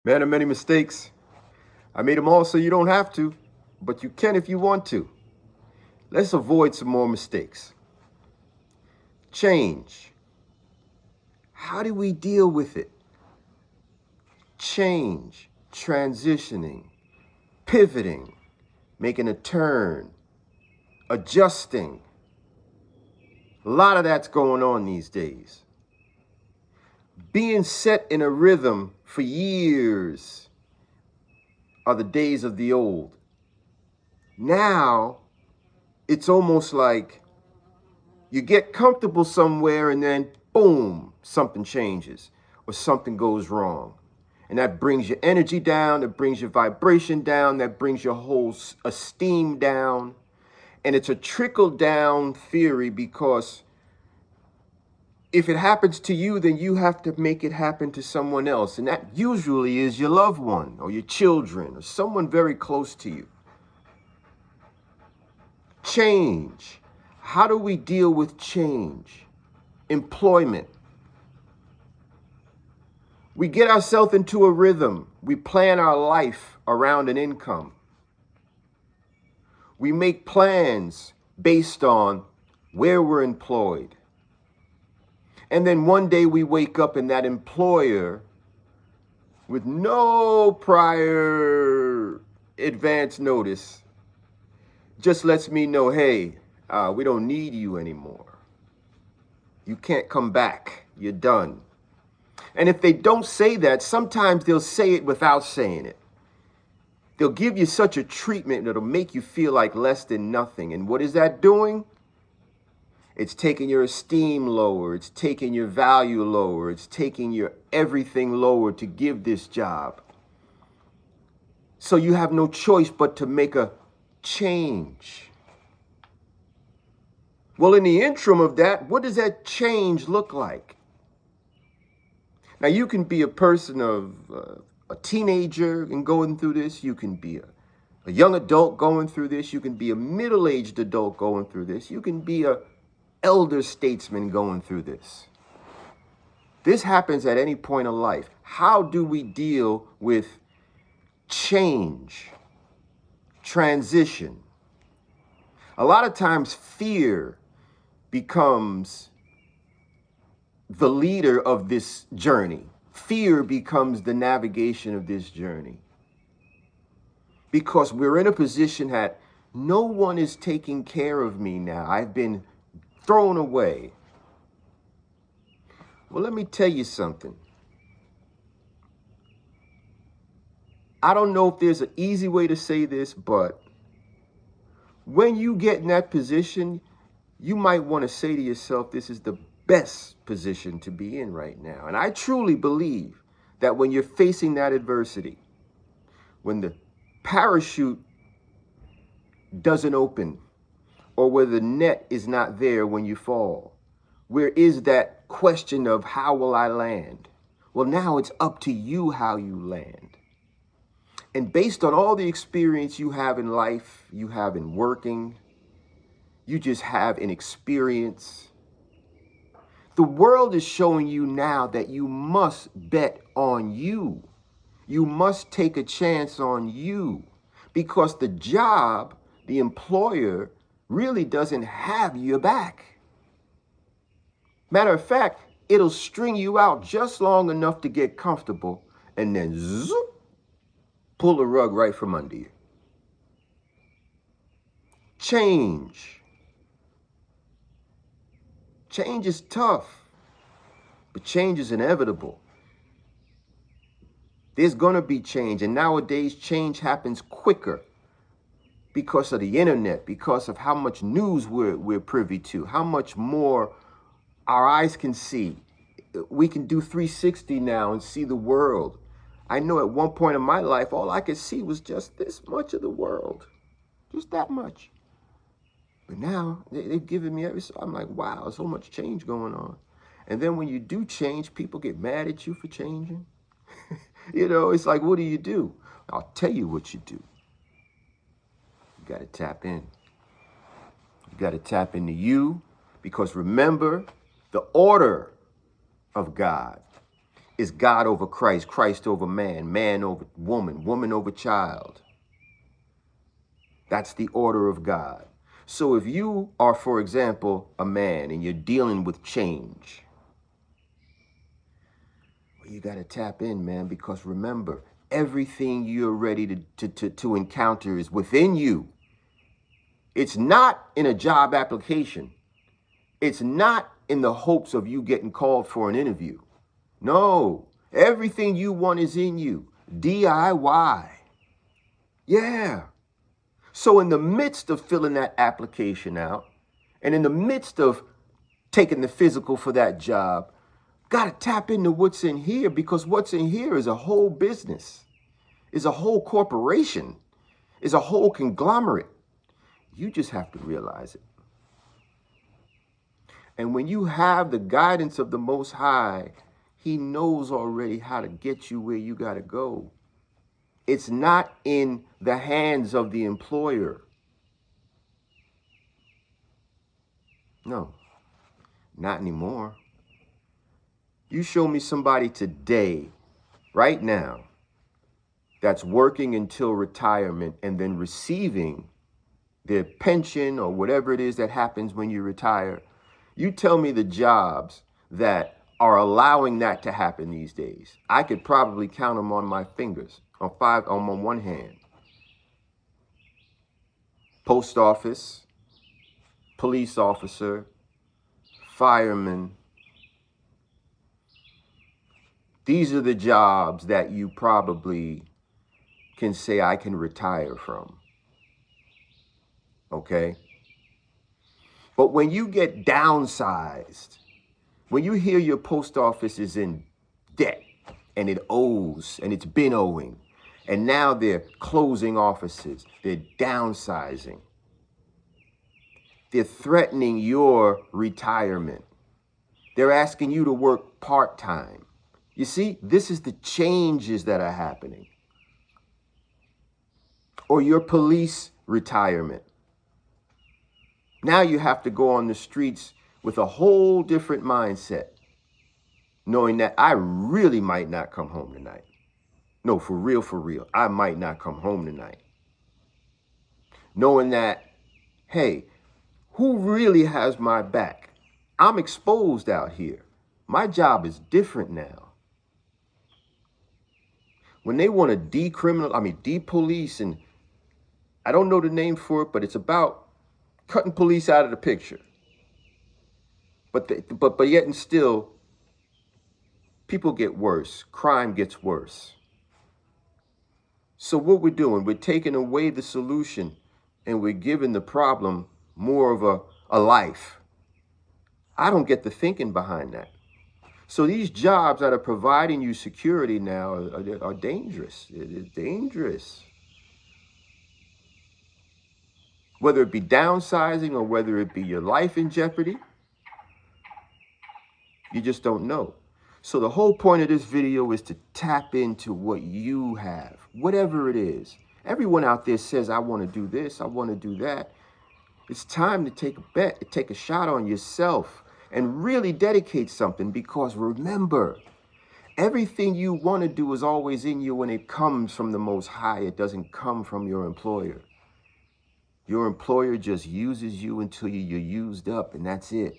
Man of many mistakes. I made them all so you don't have to, but you can if you want to. Let's avoid some more mistakes. Change. How do we deal with it? Change, transitioning, pivoting, making a turn, adjusting. A lot of that's going on these days. Being set in a rhythm for years are the days of the old. Now, it's almost like you get comfortable somewhere and then boom, something changes or something goes wrong. And that brings your energy down, that brings your vibration down, that brings your whole esteem down. And it's a trickle down theory because if it happens to you, then you have to make it happen to someone else. And that usually is your loved one or your children or someone very close to you. Change. How do we deal with change? Employment. We get ourselves into a rhythm. We plan our life around an income. We make plans based on where we're employed. And then one day we wake up and that employer, with no prior advance notice, just lets me know, hey, we don't need you anymore. You can't come back. You're done. And if they don't say that, sometimes they'll say it without saying it. They'll give you such a treatment that'll make you feel like less than nothing. And what is that doing? It's taking your esteem lower. It's taking your value lower. It's taking your everything lower to give this job. So you have no choice but to make a change. Well, in the interim of that, what does that change look like? Now, you can be a person of a teenager and going through this. You can be a young adult going through this. You can be a middle-aged adult going through this. You can be a elder statesman going through this. This happens at any point of life. How do we deal with change, transition? A lot of times fear becomes the leader of this journey. Fear becomes the navigation of this journey. Because we're in a position that no one is taking care of me now. I've been thrown away. Well, let me tell you something. I don't know if there's an easy way to say this, but when you get in that position, you might want to say to yourself, this is the best position to be in right now. And I truly believe that when you're facing that adversity, when the parachute doesn't open, or where the net is not there when you fall, where is that question of how will I land? Well, now it's up to you how you land. And based on all the experience you have in life, you have in working, you just have an experience, the world is showing you now that you must bet on you. You must take a chance on you because the job, the employer, really doesn't have your back. Matter of fact, it'll string you out just long enough to get comfortable and then zoop, pull the rug right from under you. Change. Change is tough, but change is inevitable. There's going to be change, and nowadays change happens quicker because of the internet, because of how much news we're privy to, how much more our eyes can see. We can do 360 now and see the world. I know at one point in my life, all I could see was just this much of the world, just that much. But now they've given me I'm like, wow, so much change going on. And then when you do change, people get mad at you for changing. You know, it's like, what do? I'll tell you what you do. You got to tap in. You got to tap into you because remember the order of God. is God over Christ, Christ over man, man over woman, woman over child. That's the order of God. So if you are, for example, a man and you're dealing with change, well, you got to tap in, man, because remember, everything you're ready to encounter is within you. It's not in a job application. It's not in the hopes of you getting called for an interview. No, everything you want is in you. DIY. Yeah. So in the midst of filling that application out, and in the midst of taking the physical for that job, got to tap into what's in here, because what's in here is a whole business, is a whole corporation, is a whole conglomerate. You just have to realize it. And when you have the guidance of the Most High, He knows already how to get you where you got to go. It's not in the hands of the employer. No, not anymore. You show me somebody today, right now, that's working until retirement and then receiving their pension or whatever it is that happens when you retire. You tell me the jobs that are allowing that to happen these days. I could probably count them on my fingers, on one hand. Post office, police officer, fireman. These are the jobs that you probably can say I can retire from. Okay? But when you get downsized, when you hear your post office is in debt and it owes and it's been owing, and now they're closing offices, they're downsizing, they're threatening your retirement, they're asking you to work part-time. You see, this is the changes that are happening. Or your police retirement. Now you have to go on the streets with a whole different mindset, knowing that I really might not come home tonight. No, for real, I might not come home tonight. Knowing that, hey, who really has my back? I'm exposed out here. My job is different now. When they want to depolice, and I don't know the name for it, but it's about cutting police out of the picture. But yet and still, people get worse. Crime gets worse. So what we're doing, we're taking away the solution and we're giving the problem more of a life. I don't get the thinking behind that. So these jobs that are providing you security now are dangerous. It is dangerous. Whether it be downsizing or whether it be your life in jeopardy, you just don't know. So the whole point of this video is to tap into what you have, whatever it is. Everyone out there says, I want to do this, I want to do that. It's time to take a bet, to take a shot on yourself and really dedicate something, because remember, everything you want to do is always in you when it comes from the Most High. It doesn't come from your employer. Your employer just uses you until you're used up, and that's it.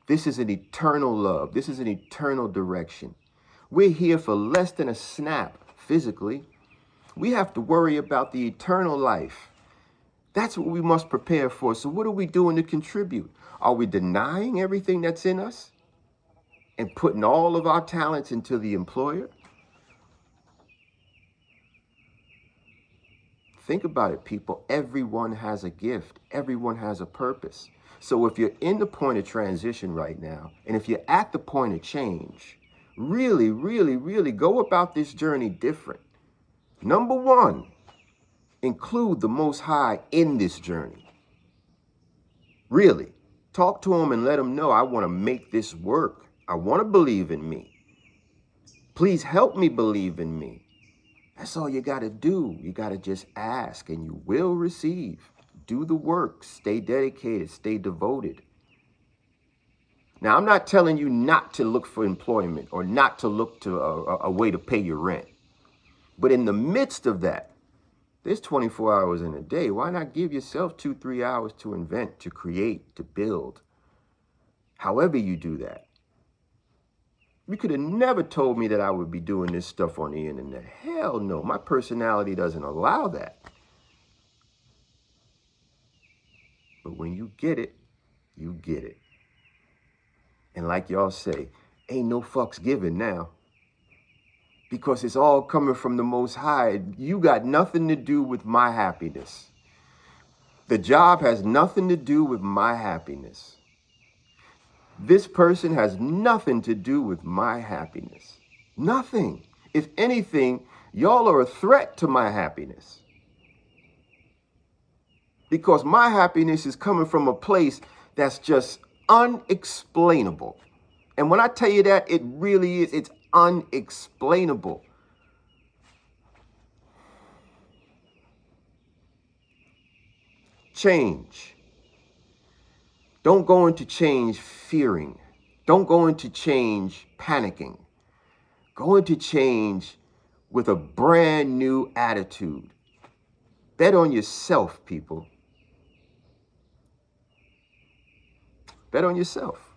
This is an eternal love. This is an eternal direction. We're here for less than a snap physically. We have to worry about the eternal life. That's what we must prepare for. So what are we doing to contribute? Are we denying everything that's in us and putting all of our talents into the employer? Think about it, people. Everyone has a gift. Everyone has a purpose. So if you're in the point of transition right now, and if you're at the point of change, really, really, really go about this journey different. Number one, include the Most High in this journey. Really, talk to him and let him know, I want to make this work. I want to believe in me. Please help me believe in me. That's all you got to do. You got to just ask and you will receive. Do the work. Stay dedicated. Stay devoted. Now, I'm not telling you not to look for employment or not to look to a way to pay your rent. But in the midst of that, there's 24 hours in a day. Why not give yourself 2-3 hours to invent, to create, to build? However you do that. You could have never told me that I would be doing this stuff on the internet. Hell no, my personality doesn't allow that. But when you get it, you get it. And like y'all say, ain't no fucks given now. Because it's all coming from the Most High. You got nothing to do with my happiness. The job has nothing to do with my happiness. This person has nothing to do with my happiness. Nothing. If anything, y'all are a threat to my happiness. Because my happiness is coming from a place that's just unexplainable. And when I tell you that, it really is, it's unexplainable. Change. Don't go into change fearing. Don't go into change panicking. Go into change with a brand new attitude. Bet on yourself, people. Bet on yourself.